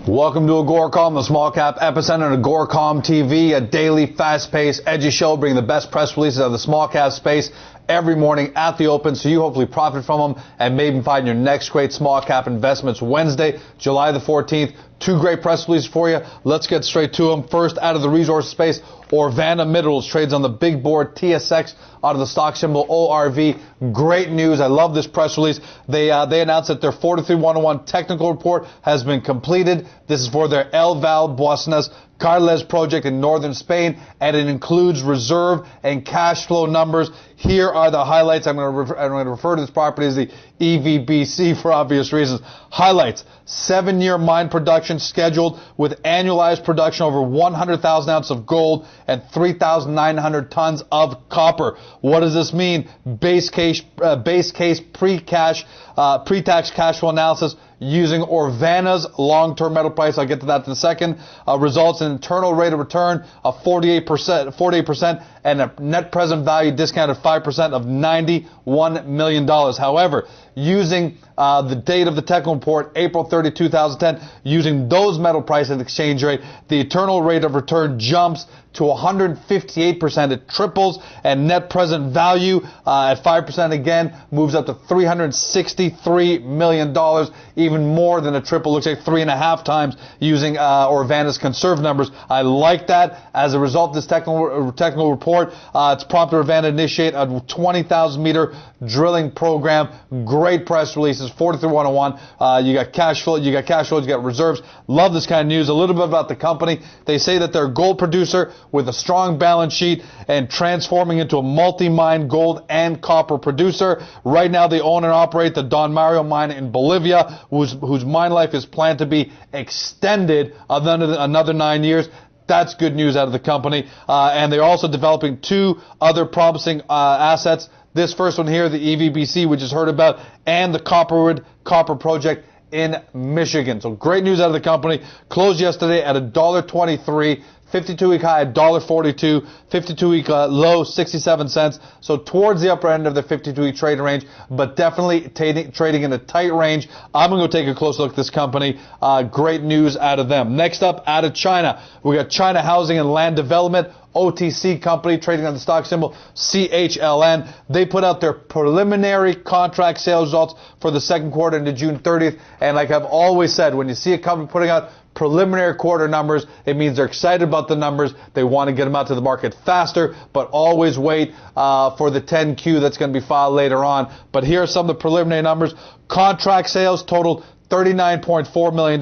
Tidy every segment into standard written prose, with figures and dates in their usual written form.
Welcome to AGORACOM, the Small Cap Epicenter, and AGORACOM TV, a daily, fast-paced, edgy show bringing the best press releases of the small cap space every morning at the open, so you hopefully profit from them and maybe find your next great small cap investments. Wednesday, July the 14th, two great press releases for you. Let's get straight to them. First, out of the resource space, Orvana Minerals trades on the big board TSX out of the stock symbol ORV. Great news. I love this press release. They announced that their 43101 technical report has been completed. This is for their El Val Buenas Carles project in northern Spain, and it includes reserve and cash flow numbers. Here are the highlights. I'm going to refer to this property as the EVBC for obvious reasons. Highlights: 7-year mine production scheduled with annualized production over 100,000 ounces of gold and 3,900 tons of copper. What does this mean? Base case pre-tax cash flow analysis using Orvana's long-term metal price. I'll get to that in a second. Results in internal rate of return of 48%, and a net present value discount of 5% of $91 million. However, using the date of the technical report, April 30, 2010, using those metal price and exchange rate, the internal rate of return jumps to 158%. It triples, and net present value at 5% again moves up to $363 million, even more than a triple. Looks like 3.5 times using Orvana's conserved numbers. I like that. As a result of this technical report, it's prompted Orvana to initiate a 20,000 meter drilling program. Great press releases. 43101. You got cash flow, you got reserves. Love this kind of news. A little bit about the company. They say that they're a gold producer with a strong balance sheet and transforming into a multi-mine gold and copper producer. Right now they own and operate the Don Mario mine in Bolivia, whose mine life is planned to be extended another 9 years. That's good news out of the company. And they're also developing two other promising assets. This first one here, the EVBC, which is heard about, and the Copperwood Copper Project in Michigan. So great news out of the company. Closed yesterday at $1.23. 52-week high at $1.42, 52-week low 67 cents. So towards the upper end of the 52-week trading range, but definitely trading in a tight range. I'm going to go take a close look at this company. Great news out of them. Next up, out of China, we got China Housing and Land Development, OTC company, trading on the stock symbol CHLN. They put out their preliminary contract sales results for the second quarter into June 30th. And like I've always said, when you see a company putting out preliminary quarter numbers, it means they're excited about the numbers. They want to get them out to the market faster, but always wait for the 10Q that's going to be filed later on. But here are some of the preliminary numbers. Contract sales totaled $39.4 million.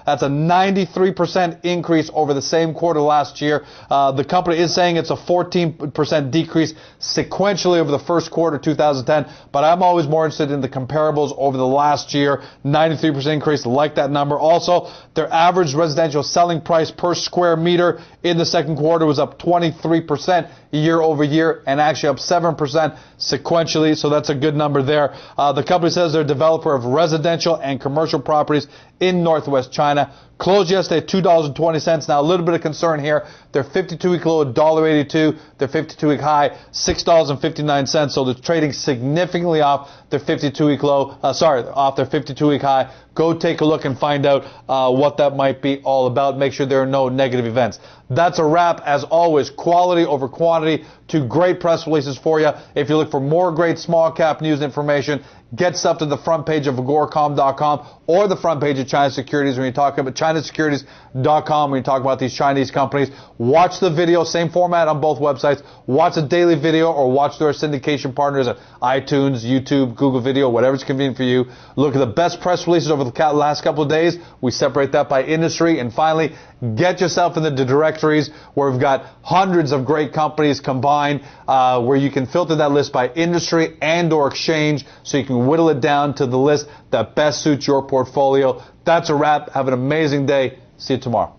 That's a 93% increase over the same quarter last year. The company is saying it's a 14% decrease sequentially over the first quarter 2010, but I'm always more interested in the comparables over the last year. 93% increase, like that number. Also, their average residential selling price per square meter in the second quarter was up 23% year over year, and actually up 7% sequentially, so that's a good number there. The company says they're a developer of residential and commercial properties in northwest China. Closed yesterday at $2.20. Now, a little bit of concern here. Their 52-week low, $1.82. Their 52-week high, $6.59. So they're trading significantly off their 52-week low. Off their 52-week high. Go take a look and find out what that might be all about. Make sure there are no negative events. That's a wrap. As always, quality over quantity. Two great press releases for you. If you look for more great small cap news information, get stuff to the front page of agoracom.com or the front page of China Securities when you talk about chinasecurities.com when you talk about these Chinese companies. Watch the video, same format on both websites. Watch a daily video or watch their syndication partners at iTunes, YouTube, Google Video, whatever's convenient for you. Look at the best press releases over the last couple of days. We separate that by industry. And finally, get yourself in the directories where we've got hundreds of great companies combined, where you can filter that list by industry and or exchange, so you can whittle it down to the list that best suits your portfolio. That's a wrap. Have an amazing day. See you tomorrow.